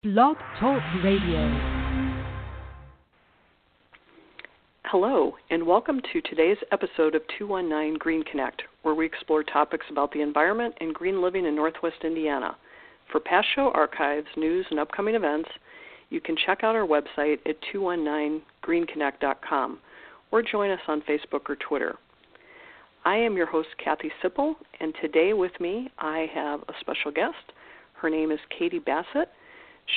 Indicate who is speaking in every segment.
Speaker 1: Blog Talk Radio.
Speaker 2: Hello, and welcome to today's episode of 219 GreenConnect, where we explore topics about the environment and green living in Northwest Indiana. For past show archives, news, and upcoming events, you can check out our website at 219greenconnect.com or join us on Facebook or Twitter. I am your host, Kathy Sipple, and today with me I have a special guest. Her name is Katie Bassett.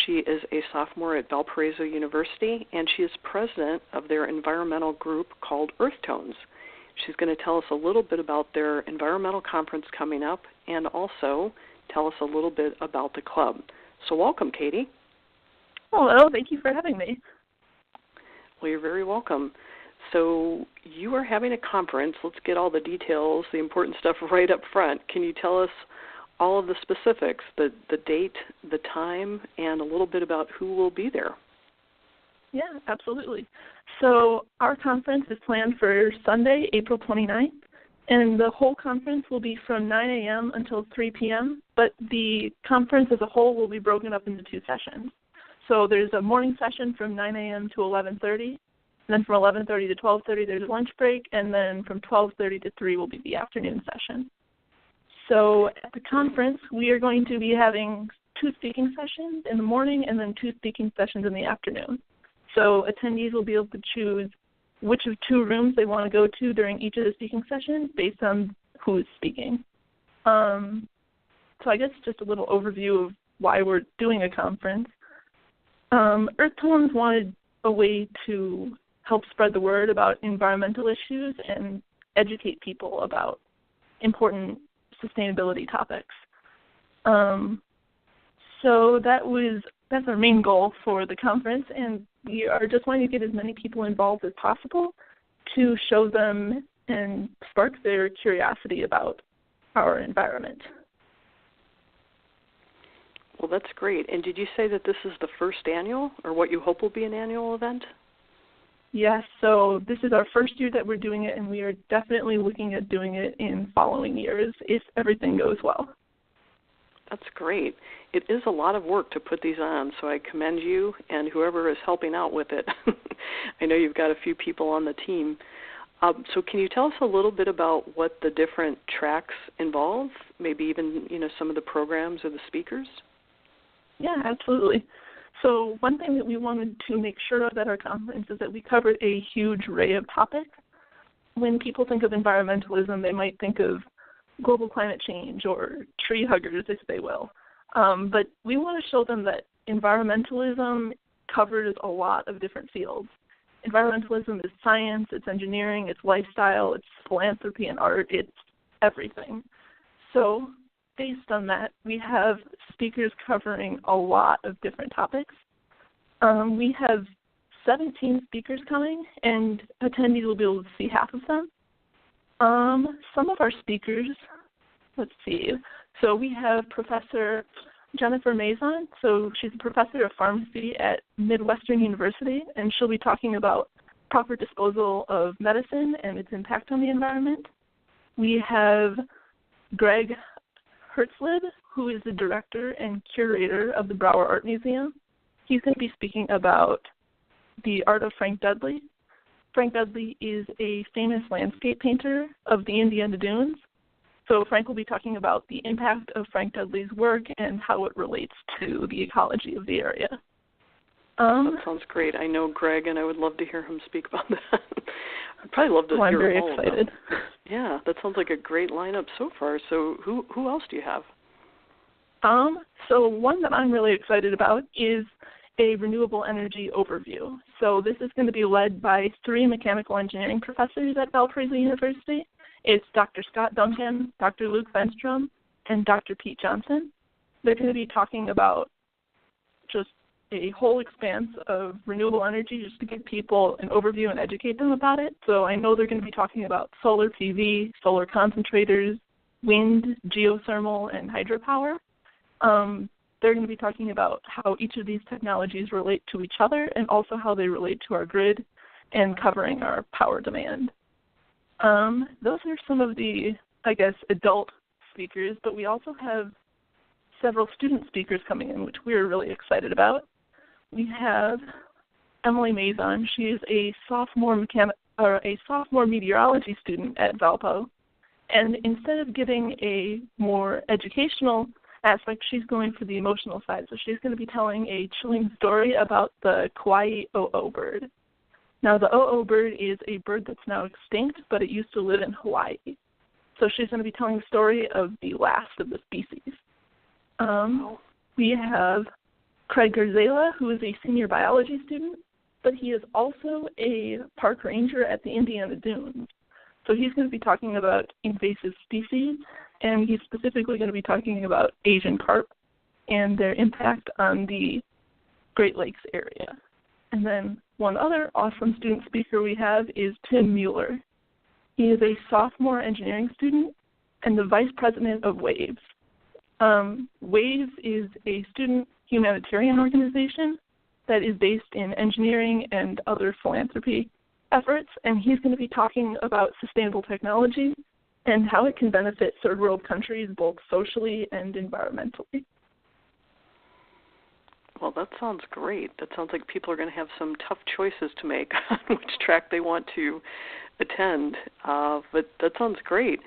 Speaker 2: She is a sophomore at Valparaiso University, and she is president of their environmental group called Earthtones. She's going to tell us a little bit about their environmental conference coming up and also tell us a little bit about the club. So welcome, Katie.
Speaker 3: Hello, thank you for having me.
Speaker 2: Well, you're very welcome. So you are having a conference. Let's get all the details, the important stuff right up front. Can you tell us all of the specifics, the date, the time, and a little bit about who will be there?
Speaker 3: Yeah, absolutely. So our conference is planned for Sunday, April 29th, and the whole conference will be from 9 a.m. until 3 p.m., but the conference as a whole will be broken up into two sessions. So there's a morning session from 9 a.m. to 11:30, and then from 11:30 to 12:30 there's a lunch break, and then from 12:30 to 3 will be the afternoon session. So at the conference, we are going to be having two speaking sessions in the morning and then two speaking sessions in the afternoon. So attendees will be able to choose which of two rooms they want to go to during each of the speaking sessions based on who is speaking. So I guess just a little overview of why we're doing a conference. Earthtones wanted a way to help spread the word about environmental issues and educate people about important sustainability topics. So that's our main goal for the conference, and we are just wanting to get as many people involved as possible to show them and spark their curiosity about our environment.
Speaker 2: Well, that's great. And did you say that this is the first annual, or what you hope will be an annual event?
Speaker 3: Yes, so this is our first year that we're doing it, and we are definitely looking at doing it in following years if everything goes well.
Speaker 2: That's great. It is a lot of work to put these on, so I commend you and whoever is helping out with it. I know you've got a few people on the team. So can you tell us a little bit about what the different tracks involve, maybe even some of the programs or the speakers?
Speaker 3: Yeah, absolutely. So one thing that we wanted to make sure of at our conference is that we covered a huge array of topics. When people think of environmentalism, they might think of global climate change or tree huggers, if they will. But we want to show them that environmentalism covers a lot of different fields. Environmentalism is science, it's engineering, it's lifestyle, it's philanthropy and art, it's everything. So based on that, we have speakers covering a lot of different topics. We have 17 speakers coming, and attendees will be able to see half of them. Some of our speakers, let's see. So we have Professor Jennifer Mazon. So she's a professor of pharmacy at Midwestern University, and she'll be talking about proper disposal of medicine and its impact on the environment. We have Greg Hertzlid, who is the director and curator of the Brauer Art Museum. He's going to be speaking about the art of Frank Dudley. Frank Dudley is a famous landscape painter of the Indiana Dunes. So Frank will be talking about the impact of Frank Dudley's work and how it relates to the ecology of the area.
Speaker 2: That sounds great. I know Greg, and I would love to hear him speak about that. I'd probably love to hear
Speaker 3: I'm very
Speaker 2: all
Speaker 3: excited.
Speaker 2: of them. Yeah, that sounds like a great lineup so far. So who else do you have?
Speaker 3: So one that I'm really excited about is a renewable energy overview. So this is going to be led by 3 mechanical engineering professors at Valparaiso University. It's Dr. Scott Duncan, Dr. Luke Venstrom, and Dr. Pete Johnson. They're going to be talking about just a whole expanse of renewable energy just to give people an overview and educate them about it. So I know they're going to be talking about solar PV, solar concentrators, wind, geothermal, and hydropower. They're going to be talking about how each of these technologies relate to each other and also how they relate to our grid and covering our power demand. Those are some of the, adult speakers, but we also have several student speakers coming in, which we're really excited about. We have Emily Mazon. She is a sophomore meteorology student at Valpo. And instead of giving a more educational aspect, she's going for the emotional side. So she's going to be telling a chilling story about the Kauai o'o bird. Now, the o'o bird is a bird that's now extinct, but it used to live in Hawaii. So she's going to be telling the story of the last of the species. We have Craig Garzela, who is a senior biology student, but he is also a park ranger at the Indiana Dunes. So he's going to be talking about invasive species, and he's specifically going to be talking about Asian carp and their impact on the Great Lakes area. And then one other awesome student speaker we have is Tim Mueller. He is a sophomore engineering student and the vice president of WAVES. WAVES is a student humanitarian organization that is based in engineering and other philanthropy efforts, and he's going to be talking about sustainable technology and how it can benefit third world countries both socially and environmentally.
Speaker 2: Well, that sounds great. That sounds like people are going to have some tough choices to make on which track they want to attend, but that sounds great.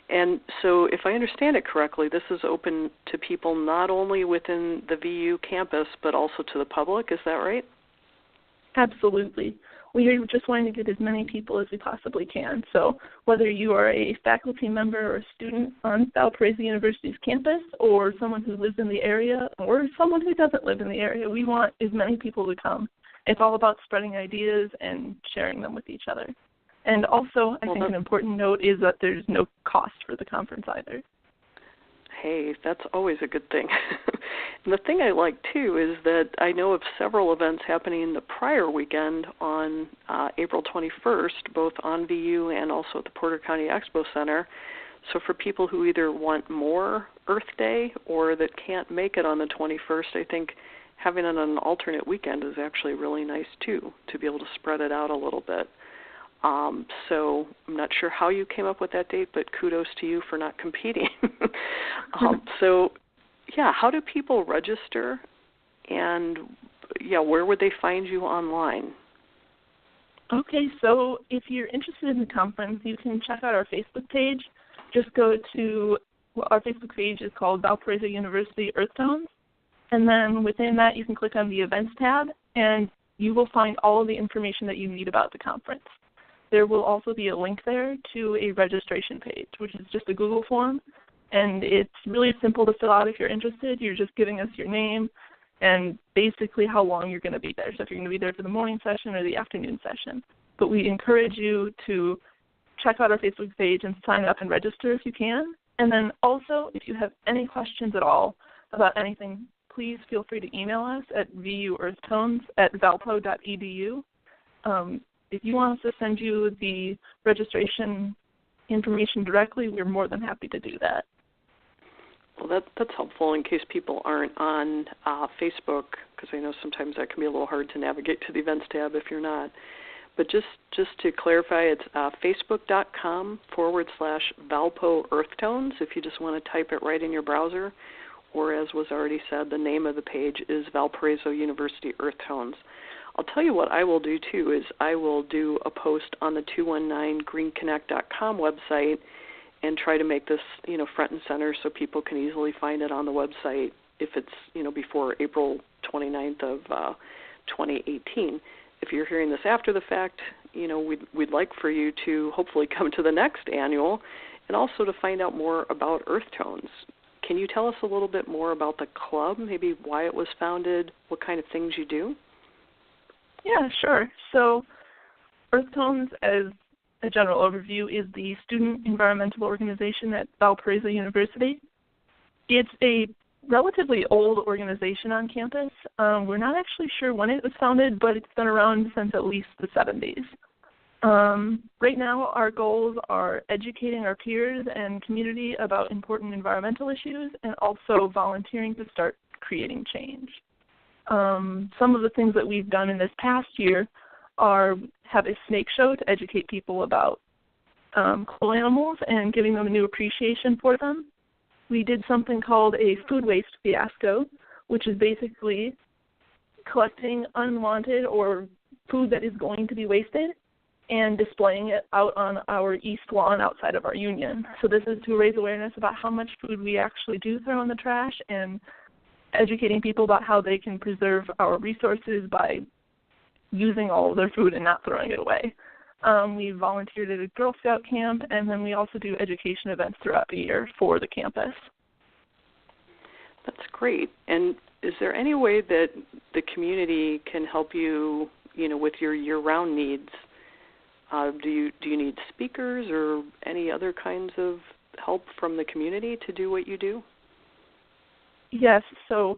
Speaker 2: And so if I understand it correctly, this is open to people not only within the VU campus, but also to the public. Is that right?
Speaker 3: Absolutely. We are just wanting to get as many people as we possibly can. So whether you are a faculty member or a student on Valparaiso University's campus, or someone who lives in the area, or someone who doesn't live in the area, we want as many people to come. It's all about spreading ideas and sharing them with each other. And also, I think an important note is that there's no cost for the conference either.
Speaker 2: Hey, that's always a good thing. And the thing I like, too, is that I know of several events happening the prior weekend on April 21st, both on VU and also at the Porter County Expo Center. So for people who either want more Earth Day or that can't make it on the 21st, I think having it on an alternate weekend is actually really nice, too, to be able to spread it out a little bit. So I'm not sure how you came up with that date, but kudos to you for not competing. So, yeah, how do people register? And, yeah, where would they find you online?
Speaker 3: Okay, so if you're interested in the conference, you can check out our Facebook page. Just go to, our Facebook page is called Valparaiso University Earthtones. And then within that, you can click on the Events tab, and you will find all of the information that you need about the conference. There will also be a link there to a registration page, which is just a Google form, and it's really simple to fill out if you're interested. You're just giving us your name and basically how long you're going to be there. So if you're going to be there for the morning session or the afternoon session. But we encourage you to check out our Facebook page and sign up and register if you can. And then also, if you have any questions at all about anything, please feel free to email us at vuearthtones@valpo.edu. If you want us to send you the registration information directly, we're more than happy to do that.
Speaker 2: Well, that's helpful in case people aren't on Facebook, because I know sometimes that can be a little hard to navigate to the events tab if you're not. But just to clarify, it's facebook.com/Valpo Earthtones if you just want to type it right in your browser, or as was already said, the name of the page is Valparaiso University Earthtones. I'll tell you what I will do, too, is I will do a post on the 219greenconnect.com website and try to make this, front and center so people can easily find it on the website if it's, before April 29th of 2018. If you're hearing this after the fact, we'd like for you to hopefully come to the next annual and also to find out more about Earthtones. Can you tell us a little bit more about the club, maybe why it was founded, what kind of things you do?
Speaker 3: Yeah, sure. So Earthtones, as a general overview, is the student environmental organization at Valparaiso University. It's a relatively old organization on campus. We're not actually sure when it was founded, but it's been around since at least the 70s. Right now, our goals are educating our peers and community about important environmental issues and also volunteering to start creating change. Some of the things that we've done in this past year are have a snake show to educate people about cool animals and giving them a new appreciation for them. we did something called a food waste fiasco, which is basically collecting unwanted or food that is going to be wasted and displaying it out on our east lawn outside of our union. So this is to raise awareness about how much food we actually do throw in the trash and educating people about how they can preserve our resources by using all of their food and not throwing it away. We volunteered at a Girl Scout camp, and then we also do education events throughout the year for the campus.
Speaker 2: That's great. And is there any way that the community can help you, with your year-round needs? Do you need speakers or any other kinds of help from the community to do what you do?
Speaker 3: Yes. So,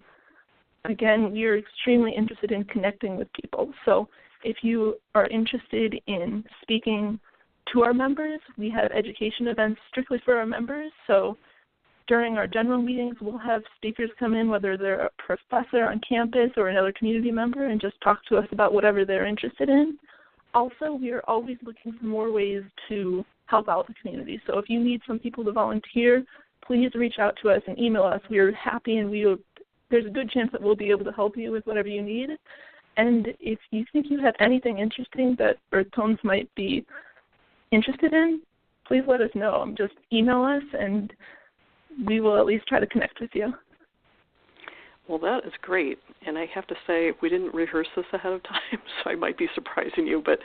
Speaker 3: again, we're extremely interested in connecting with people. So if you are interested in speaking to our members, we have education events strictly for our members. So during our general meetings, we'll have speakers come in, whether they're a professor on campus or another community member, and just talk to us about whatever they're interested in. Also, we are always looking for more ways to help out the community. So if you need some people to volunteer, please reach out to us and email us. We are happy, and there's a good chance that we'll be able to help you with whatever you need. And if you think you have anything interesting that Earthtones might be interested in, please let us know. Just email us, and we will at least try to connect with you.
Speaker 2: Well, that is great. And I have to say, we didn't rehearse this ahead of time, so I might be surprising you, but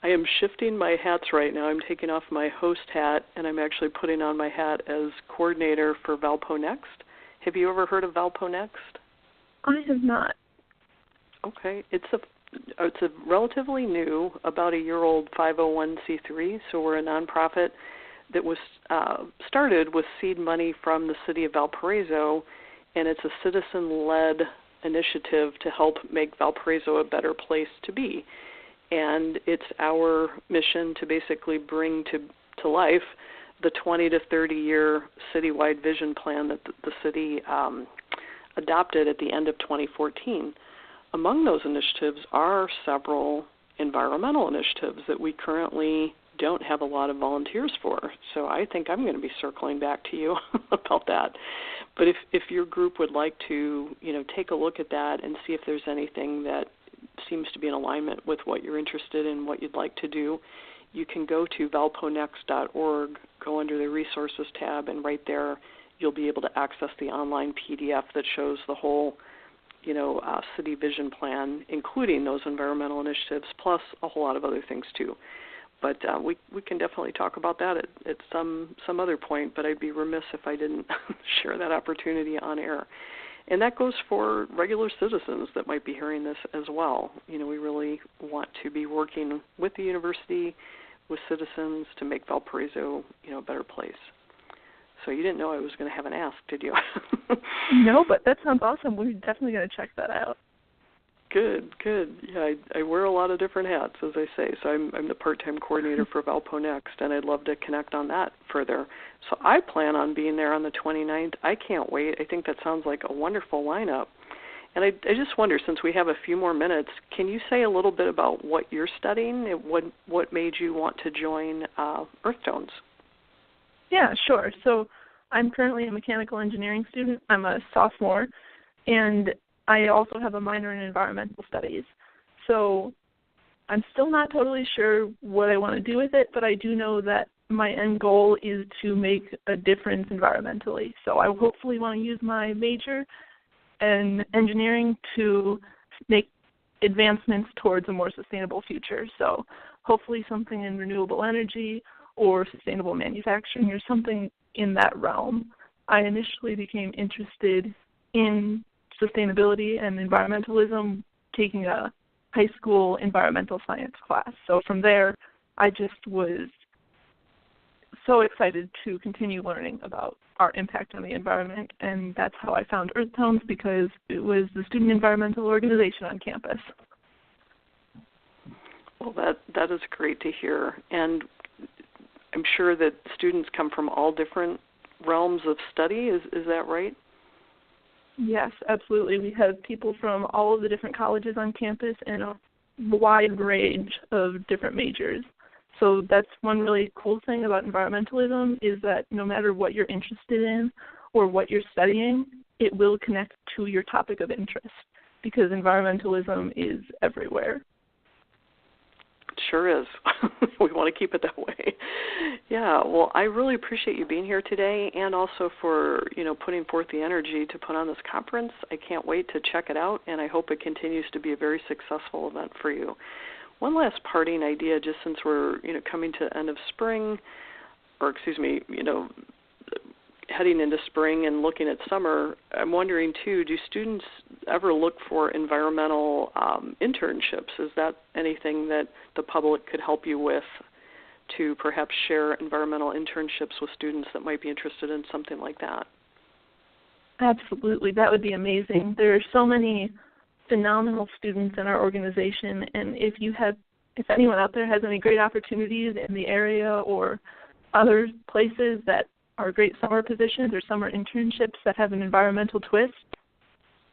Speaker 2: I am shifting my hats right now. I'm taking off my host hat, and I'm actually putting on my hat as coordinator for Valpo Next. Have you ever heard of Valpo Next?
Speaker 3: I have not.
Speaker 2: Okay. It's a relatively new, about a year-old 501c3, so we're a nonprofit that was started with seed money from the city of Valparaiso, and it's a citizen-led initiative to help make Valparaiso a better place to be. And it's our mission to basically bring to life the 20 to 30-year citywide vision plan that the city adopted at the end of 2014. Among those initiatives are several environmental initiatives that we currently don't have a lot of volunteers for. So I think I'm going to be circling back to you about that. But if your group would like to, take a look at that and see if there's anything that seems to be in alignment with what you're interested in, what you'd like to do, you can go to valponext.org, go under the resources tab, and right there you'll be able to access the online PDF that shows the whole city vision plan, including those environmental initiatives, plus a whole lot of other things too. But we can definitely talk about that at some other point, but I'd be remiss if I didn't share that opportunity on air. And that goes for regular citizens that might be hearing this as well. We really want to be working with the university, with citizens to make Valparaiso, a better place. So you didn't know I was going to have an ask, did you?
Speaker 3: No, but that sounds awesome. We're definitely going to check that out.
Speaker 2: Good. Yeah, I wear a lot of different hats, as I say. So I'm the part-time coordinator for Valpo Next, and I'd love to connect on that further. So I plan on being there on the 29th. I can't wait. I think that sounds like a wonderful lineup. And I just wonder, since we have a few more minutes, can you say a little bit about what you're studying and what made you want to join Earthtones?
Speaker 3: Yeah, sure. So I'm currently a mechanical engineering student. I'm a sophomore, and I also have a minor in environmental studies. So I'm still not totally sure what I want to do with it, but I do know that my end goal is to make a difference environmentally. So I hopefully want to use my major in engineering to make advancements towards a more sustainable future. So hopefully something in renewable energy or sustainable manufacturing or something in that realm. I initially became interested in sustainability and environmentalism taking a high school environmental science class. So from there, I just was so excited to continue learning about our impact on the environment, and that's how I found Earthtones, because it was the student environmental organization on campus.
Speaker 2: Well, that is great to hear, and I'm sure that students come from all different realms of study. Is that right?
Speaker 3: Yes, absolutely. We have people from all of the different colleges on campus and a wide range of different majors. So that's one really cool thing about environmentalism, is that no matter what you're interested in or what you're studying, it will connect to your topic of interest because environmentalism is everywhere.
Speaker 2: It sure is. We want to keep it that way. Yeah, well, I really appreciate you being here today and also for, putting forth the energy to put on this conference. I can't wait to check it out, and I hope it continues to be a very successful event for you. One last parting idea, just since we're, coming to the end of spring, heading into spring and looking at summer, I'm wondering, too, do students ever look for environmental internships? Is that anything that the public could help you with to perhaps share environmental internships with students that might be interested in something like that?
Speaker 3: Absolutely. That would be amazing. There are so many phenomenal students in our organization, and if anyone out there has any great opportunities in the area or other places that are great summer positions or summer internships that have an environmental twist,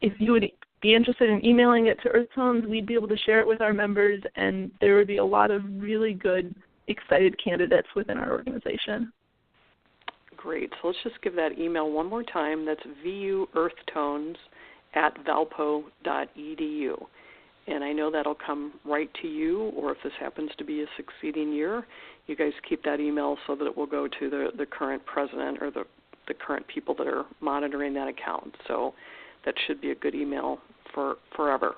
Speaker 3: if you would be interested in emailing it to Earthtones, we'd be able to share it with our members, and there would be a lot of really good, excited candidates within our organization.
Speaker 2: Great. So let's just give that email one more time. That's vuearthtones@valpo.edu. And I know that'll come right to you, or if this happens to be a succeeding year, you guys keep that email so that it will go to the current president or the current people that are monitoring that account. So that should be a good email for forever,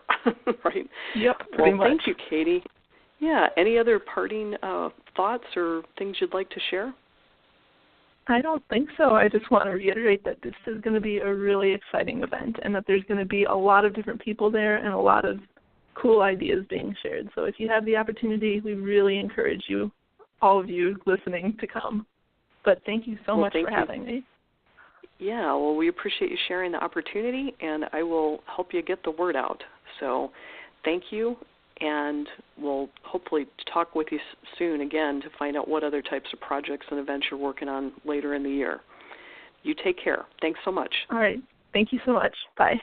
Speaker 2: right?
Speaker 3: Yep, pretty much.
Speaker 2: Thank you, Katie. Yeah, any other parting thoughts or things you'd like to share?
Speaker 3: I don't think so. I just want to reiterate that this is going to be a really exciting event and that there's going to be a lot of different people there and a lot of cool ideas being shared. So if you have the opportunity, we really encourage you, all of you listening, to come. But thank you so much for having me.
Speaker 2: Yeah, well, we appreciate you sharing the opportunity, and I will help you get the word out. So thank you, and we'll hopefully talk with you soon again to find out what other types of projects and events you're working on later in the year. You take care. Thanks so much.
Speaker 3: All right. Thank you so much. Bye.